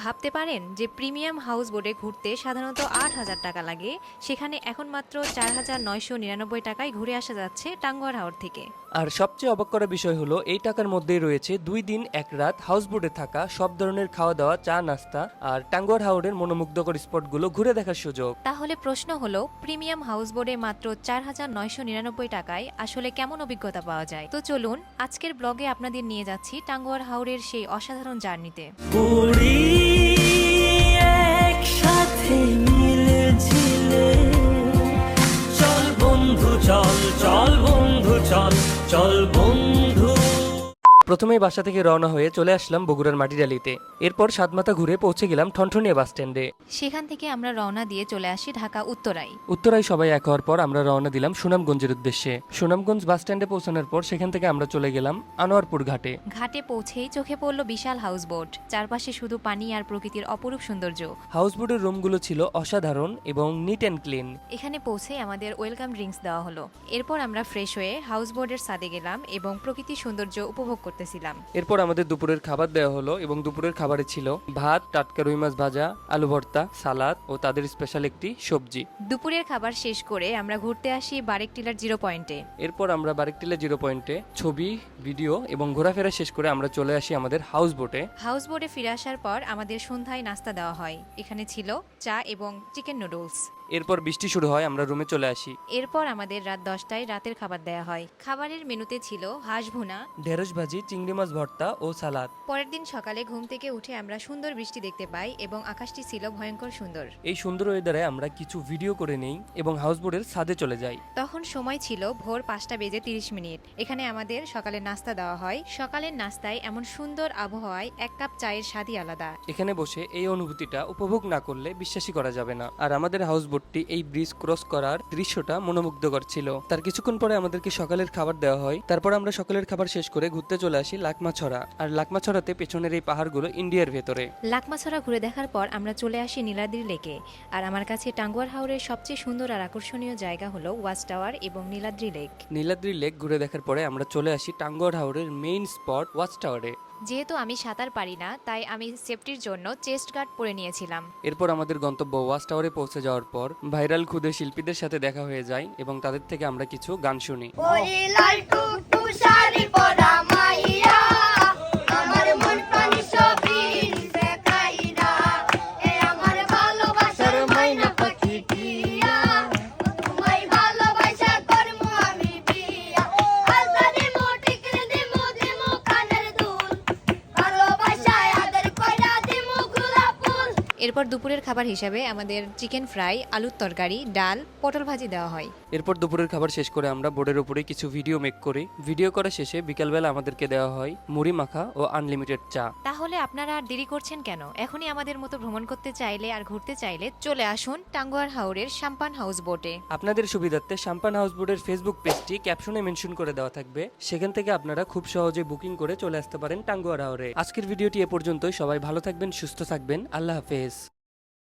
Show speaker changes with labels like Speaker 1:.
Speaker 1: ভাবতে পারেন যে প্রিমিয়াম হাউস বোটে ঘুরতে সাধারণত ৮,০০০ টাকা লাগে, সেখানে এখন মাত্র ৪,৯৯৯ টাকায় ঘুরে আসা যাচ্ছে টাঙ্গুয়ার হাওর থেকে।
Speaker 2: আর সবচেয়ে অবাক করা বিষয় হলো এই টাকার মধ্যেই রয়েছে 2 দিন 1 রাত হাউসবোটে থাকা, সব ধরনের খাওয়া দাওয়া, চা নাস্তা আর টাঙ্গুয়ার হাওরের মনোমুগ্ধকর স্পটগুলো ঘুরে দেখার সুযোগ।
Speaker 1: তাহলে প্রশ্ন হলো, প্রিমিয়াম হাউস বোটে মাত্র ৪,৯৯৯ টাকায় আসলে কেমন অভিজ্ঞতা পাওয়া যায়? তো চলুন আজকের ব্লগে আপনাদের নিয়ে যাচ্ছি টাঙ্গুয়ার হাওরের সেই অসাধারণ জার্নিতে।
Speaker 3: একসাথে মিলেছিলে, চল বন্ধু চল, চল বন্ধু চল, চল বন্ধু।
Speaker 2: প্রথমেই বাসা থেকে রওনা হয়ে চলে আসলাম বগুড়ার মাটিডালিতে। এরপর সাতমাথা ঘুরে পৌঁছে গেলাম ঠনঠনিয়া বাস স্ট্যান্ডে।
Speaker 1: সেখান থেকে আমরা রওনা দিয়ে চলে আসি ঢাকা উত্তরায়।
Speaker 2: উত্তরায় সবাই এক হওয়ার পর আমরা রওনা দিলাম সুনামগঞ্জের উদ্দেশ্যে। সুনামগঞ্জ বাস স্ট্যান্ডে পৌঁছানোর পর সেখান থেকে আমরা চলে গেলাম আনোয়ারপুর ঘাটে।
Speaker 1: ঘাটে পৌঁছেই চোখে পড়ল বিশাল হাউস বোট, চারপাশে শুধু পানি আর প্রকৃতির অপরূপ সৌন্দর্য।
Speaker 2: হাউসবোটের রুমগুলো ছিল অসাধারণ এবং নিট অ্যান্ড ক্লিন।
Speaker 1: এখানে পৌঁছে আমাদের ওয়েলকাম ড্রিঙ্কস দেওয়া হলো। এরপর আমরা ফ্রেশ হয়ে হাউস বোটের ছাদে গেলাম এবং প্রকৃতির সৌন্দর্য উপভোগ করতেছিলাম।
Speaker 2: এরপর আমাদের দুপুরের খাবার দেওয়া হলো এবং দুপুরের খাবারে ছিল ভাত, টাটকা রুই মাছ ভাজা, আলু ভর্তা, সালাদ ও তাদের স্পেশাল একটি সবজি।
Speaker 1: দুপুরের খাবার শেষ করে আমরা ঘুরতে আসি বারেকটিলার জিরো পয়েন্টে।
Speaker 2: এরপর আমরা বারেকটিলা জিরো পয়েন্টে ছবি, ভিডিও এবং ঘোরাফেরা শেষ করে আমরা চলে আসি আমাদের হাউস বোটে।
Speaker 1: হাউস বোটে ফিরে আসার পর আমাদের সন্ধ্যায় নাস্তা দেওয়া হয়। এখানে ছিল চা এবং চিকেন নুডলস।
Speaker 2: এরপর বৃষ্টি শুরু হয়, আমরা রুমে চলে আসি।
Speaker 1: এরপর আমাদের রাত 10টায় রাতের খাবার দেওয়া হয়। খাবারের মেনুতে ছিল হাঁস ভুনা,
Speaker 2: ঢেঁড়স ভাজি, চিংড়ি মাছ ভর্তা ও সালাদ।
Speaker 1: পরের দিন সকালে ঘুম থেকে উঠে আমরা সুন্দর বৃষ্টি দেখতে পাই এবং আকাশটি ছিল ভয়ঙ্কর সুন্দর।
Speaker 2: এই সুন্দর ওয়েদারে আমরা কিছু ভিডিও করে নেই এবং হাউসবোটের ছাদে চলে যাই।
Speaker 1: তখন সময় ছিল ভোর 5:30। এখানে আমাদের সকালের নাস্তা দেওয়া হয়। সকালের নাস্তায় এমন সুন্দর আবহাওয়ায় এক কাপ চায়ের স্বাদই আলাদা।
Speaker 2: এখানে বসে এই অনুভূতিটা উপভোগ না করলে বিশ্বাসই করা যাবে না। আর আমাদের হাউসবোটটি এই ব্রিজ ক্রস করার দৃশ্যটা মনোমুগ্ধকর ছিল। তার কিছুক্ষণ পরে আমাদেরকে সকালের খাবার দেওয়া হয়। তারপর আমরা সকালের খাবার শেষ করে ঘুরতে চলে আসি লাকমাছড়া। আর লাকমাছড়াতে পেছনের এই পাহাড়গুলো ইন্ডিয়ার ভেতরে।
Speaker 1: লাকমাছড়া ঘুরে দেখার পর আমরা চলে আসি নীলাদ্রি লেকে। আর আমার কাছে টাঙ্গুয়ার হাওরের সবচেয়ে সুন্দর আর আকর্ষণীয় জায়গা হলো ওয়াচ টাওয়ার এবং নীলাদ্রি লেক।
Speaker 2: নীলাদ্রি লেক ঘুরে দেখার পরে আমরা চলে আসি টাঙ্গুয়ার হাওরের মেইন স্পট ওয়াচ টাওয়ারে।
Speaker 1: যেহেতু আমি সাঁতার পারি না, তাই আমি সেফটির জন্য চেস্ট গার্ড পরে নিয়েছিলাম।
Speaker 2: এরপর আমাদের গন্তব্য ওয়াচ টাওয়ারে পৌঁছে যাওয়ার পর ভাইরাল খুদে শিল্পীদের সাথে দেখা হয়ে যায় এবং তাদের থেকে আমরা কিছু গান শুনি।
Speaker 1: এরপর দুপুরের খাবার হিসাবে আমাদের চিকেন ফ্রাই, আলুর তরকারি, ডাল, পটল ভাজি দেওয়া হয়।
Speaker 2: এরপর দুপুরের খাবার শেষ করে আমরা বোর্ডের উপরে কিছু ভিডিও মেক করি। ভিডিও করা শেষে বিকালবেলা আমাদেরকে দেওয়া হয় মুড়ি মাখা ও আনলিমিটেড চা।
Speaker 1: তাহলে আপনারা আর দেরি করছেন কেন? এখনই আমাদের মতো ভ্রমণ করতে চাইলে আর ঘুরতে চাইলে চলে আসুন টাঙ্গুয়ার হাওরের সাম্পান হাউস বোটে।
Speaker 2: আপনাদের সুবিধার্থে সাম্পান হাউস বোর্ডের ফেসবুক পেজটি ক্যাপশনে মেনশন করে দেওয়া থাকবে। সেখান থেকে আপনারা খুব সহজে বুকিং করে চলে আসতে পারেন টাঙ্গুয়ার হাওরে। আজকের ভিডিওটি এ পর্যন্তই। সবাই ভালো থাকবেন, সুস্থ থাকবেন। আল্লাহ হাফেজ।